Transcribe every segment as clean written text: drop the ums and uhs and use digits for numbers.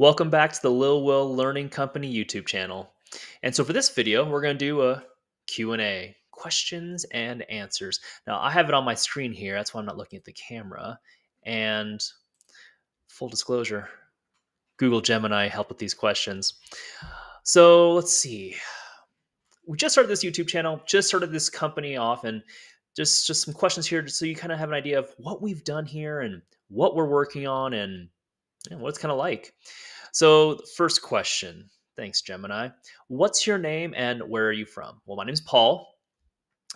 Welcome back to the Lil Will Learning Company YouTube channel. And so for this video, we're going to do a Q&A, questions and answers. Now, I have it on my screen here. That's why I'm not looking at the camera. And full disclosure, Google Gemini helped with these questions. So let's see. We just started this YouTube channel, just started this company off, and just some questions here so you kind of have an idea of what we've done here and what we're working on and what it's kind of like. So, first question. Thanks, Gemini. What's your name and where are you from? Well, my name's Paul,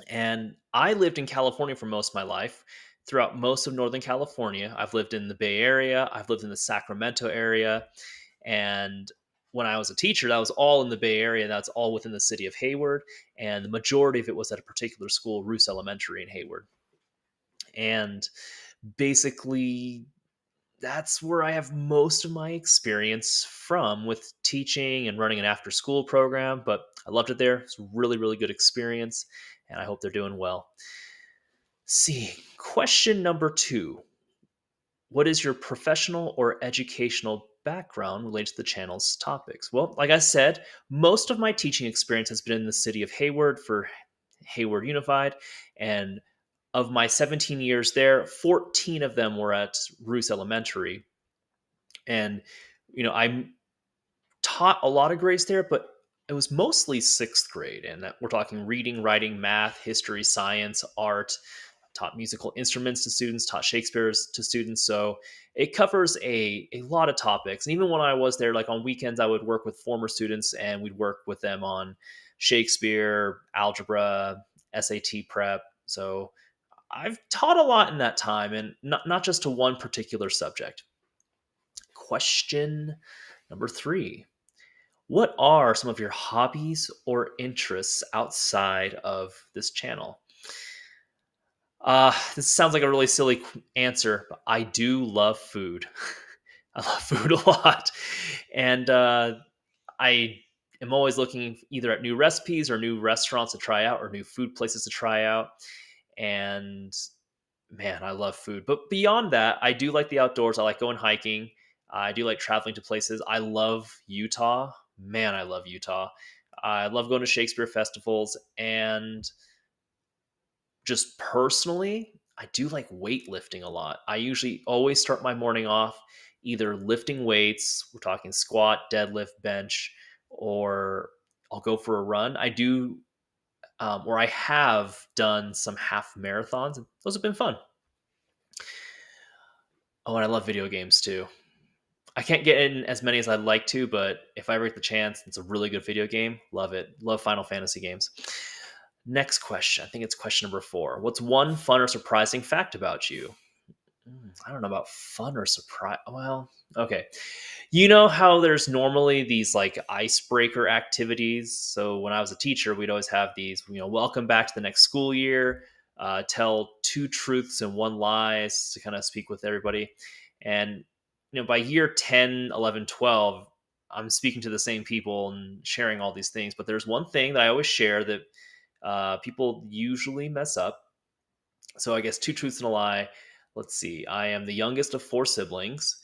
and I lived in California for most of my life. Throughout most of Northern California, I've lived in the Bay Area, I've lived in the Sacramento area, and when I was a teacher, that was all in the Bay Area. That's all within the city of Hayward, and the majority of it was at a particular school, Roos Elementary in Hayward. And basically, that's where I have most of my experience from with teaching and running an after school program. But I loved it there. It's a really, really good experience. And I hope they're doing well. See, question number 2. What is your professional or educational background related to the channel's topics? Well, like I said, most of my teaching experience has been in the city of Hayward for Hayward Unified. And of my 17 years there, 14 of them were at Roos Elementary. And I taught a lot of grades there, but it was mostly sixth grade, and we're talking reading, writing, math, history, science, art. Taught musical instruments to students, taught Shakespeare to students. So it covers a lot of topics. And even when I was there, like on weekends, I would work with former students and we'd work with them on Shakespeare, algebra, SAT prep. So I've taught a lot in that time, and not just to one particular subject. Question number 3. What are some of your hobbies or interests outside of this channel? This sounds like a really silly answer, but I do love food. I love food a lot. And I am always looking either at new recipes or new restaurants to try out or new food places to try out. And man, I love food. But beyond that, I do like the outdoors. I like going hiking. I do like traveling to places. I love Utah. Man, I love Utah. I love going to Shakespeare festivals. And just personally, I do like weightlifting a lot. I usually always start my morning off either lifting weights, we're talking squat, deadlift, bench, or I'll go for a run. I do, or I have done some half marathons, and those have been fun. Oh, and I love video games too. I can't get in as many as I'd like to, but if I ever get the chance, it's a really good video game. Love it. Love Final Fantasy games. Next question. I think it's question number 4. What's one fun or surprising fact about you? I don't know about fun or surprise. Well, okay. You know how there's normally these like icebreaker activities? So when I was a teacher, we'd always have these, welcome back to the next school year, tell 2 truths and 1 lies to kind of speak with everybody. And, by year 10, 11, 12, I'm speaking to the same people and sharing all these things. But there's one thing that I always share that people usually mess up. So I guess 2 truths and a lie. Let's see. I am the youngest of 4 siblings.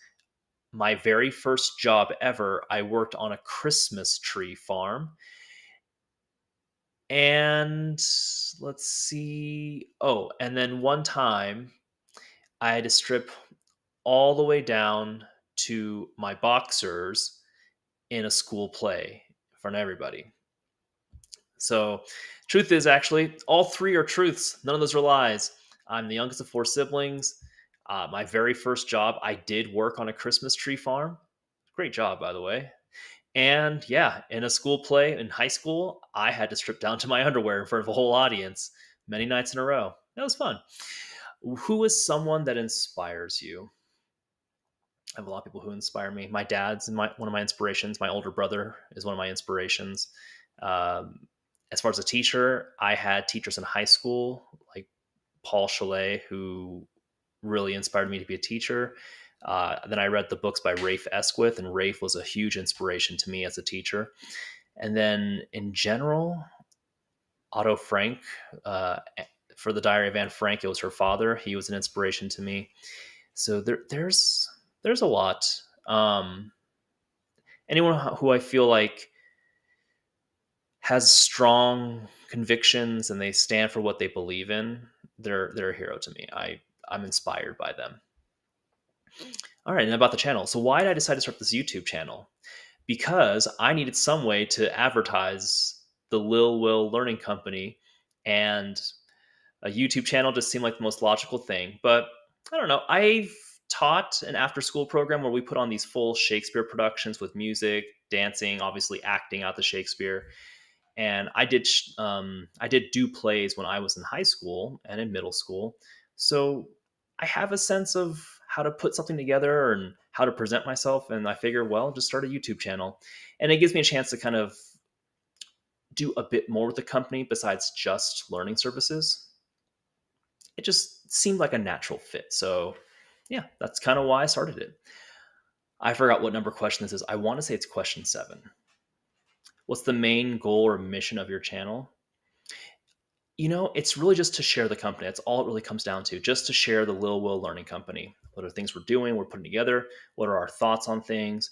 My very first job ever, I worked on a Christmas tree farm. And let's see. Oh, and then one time I had to strip all the way down to my boxers in a school play in front of everybody. So, truth is actually all 3 are truths. None of those are lies. I'm the youngest of 4 siblings. My very first job, I did work on a Christmas tree farm. Great job, by the way. And yeah, in a school play in high school, I had to strip down to my underwear in front of a whole audience many nights in a row. That was fun. Who is someone that inspires you? I have a lot of people who inspire me. My dad's one of my inspirations. My older brother is one of my inspirations. Um, as far as a teacher, I had teachers in high school like Paul Chalet, who really inspired me to be a teacher. Then I read the books by Rafe Esquith, and Rafe was a huge inspiration to me as a teacher. And then in general, Otto Frank, for the Diary of Anne Frank, it was her father. He was an inspiration to me. So there's a lot. anyone who I feel like has strong convictions and they stand for what they believe in, they're a hero to me. I'm inspired by them. All right, and about the channel. So why did I decide to start this YouTube channel? Because I needed some way to advertise the Lil Will Learning Company, and a YouTube channel just seemed like the most logical thing. But I don't know. I've taught an after school program where we put on these full Shakespeare productions with music, dancing, obviously acting out the Shakespeare. And I did do plays when I was in high school and in middle school, so I have a sense of how to put something together and how to present myself. And I figure, well, just start a YouTube channel, and it gives me a chance to kind of do a bit more with the company besides just learning services. It just seemed like a natural fit. So yeah, that's kind of why I started it. I forgot what number question this is. I want to say it's question 7. What's the main goal or mission of your channel? It's really just to share the company. That's all it really comes down to, just to share the Lil Will Learning Company. What are things we're doing, we're putting together? What are our thoughts on things?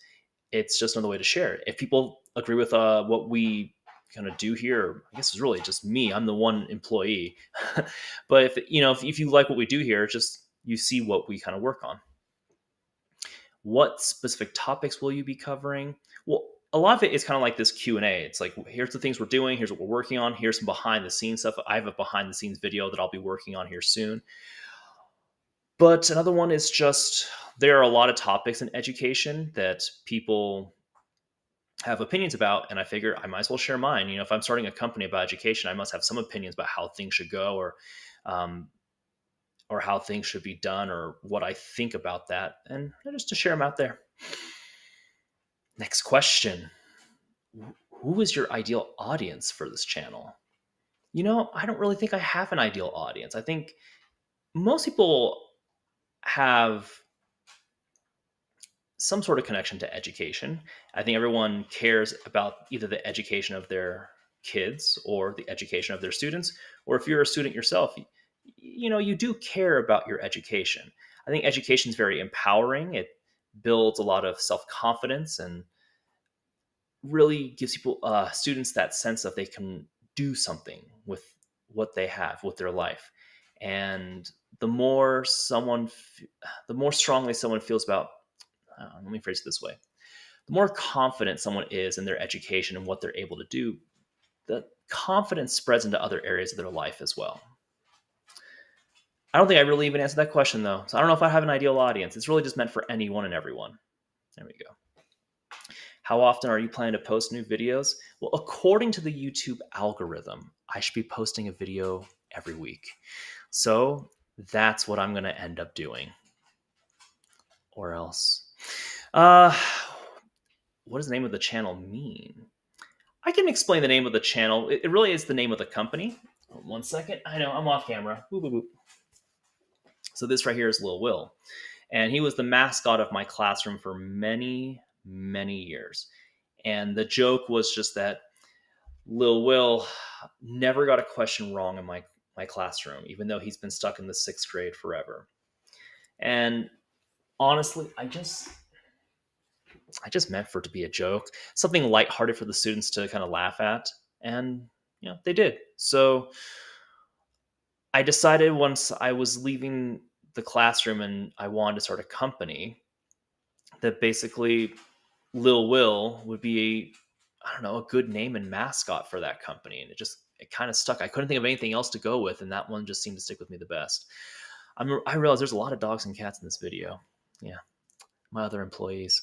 It's just another way to share it. If people agree with what we kind of do here, I guess it's really just me. I'm the one employee. But if you like what we do here, just you see what we kind of work on. What specific topics will you be covering? Well, a lot of it is kind of like this Q&A. It's like, here's the things we're doing, here's what we're working on, here's some behind the scenes stuff. I have a behind the scenes video that I'll be working on here soon. But another one is just, there are a lot of topics in education that people have opinions about, and I figure I might as well share mine. If I'm starting a company about education, I must have some opinions about how things should go, um, or how things should be done, or what I think about that, and just to share them out there. Next question. Who is your ideal audience for this channel? I don't really think I have an ideal audience. I think most people have some sort of connection to education. I think everyone cares about either the education of their kids or the education of their students, or if you're a student yourself, you do care about your education. I think education is very empowering. It builds a lot of self-confidence and really gives people students that sense that they can do something with what they have with their life. And the more the more strongly someone feels about, let me phrase it this way, the more confident someone is in their education and what they're able to do, the confidence spreads into other areas of their life as well. I don't think I really even answered that question though, so I don't know if I have an ideal audience. It's really just meant for anyone and everyone. There we go. How often are you planning to post new videos? Well, according to the YouTube algorithm, I should be posting a video every week. So that's what I'm going to end up doing. Or else. Uh, what does the name of the channel mean? I can explain the name of the channel. It really is the name of the company. 1 second. I know, I'm off camera. Boop, boop, boop. So this right here is Lil Will. And he was the mascot of my classroom for many, many years. And the joke was just that Lil Will never got a question wrong in my classroom, even though he's been stuck in the 6th grade forever. And honestly, I just meant for it to be a joke, something lighthearted for the students to kind of laugh at. And, they did. So I decided once I was leaving the classroom and I wanted to start a company, that basically Lil Will would be, I don't know, a good name and mascot for that company. And it kind of stuck. I couldn't think of anything else to go with, and that one just seemed to stick with me the best. I realized there's a lot of dogs and cats in this video. Yeah, my other employees.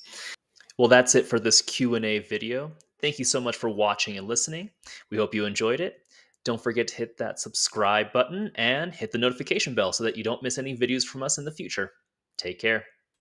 Well, that's it for this Q&A video. Thank you so much for watching and listening. We hope you enjoyed it. Don't forget to hit that subscribe button and hit the notification bell so that you don't miss any videos from us in the future. Take care.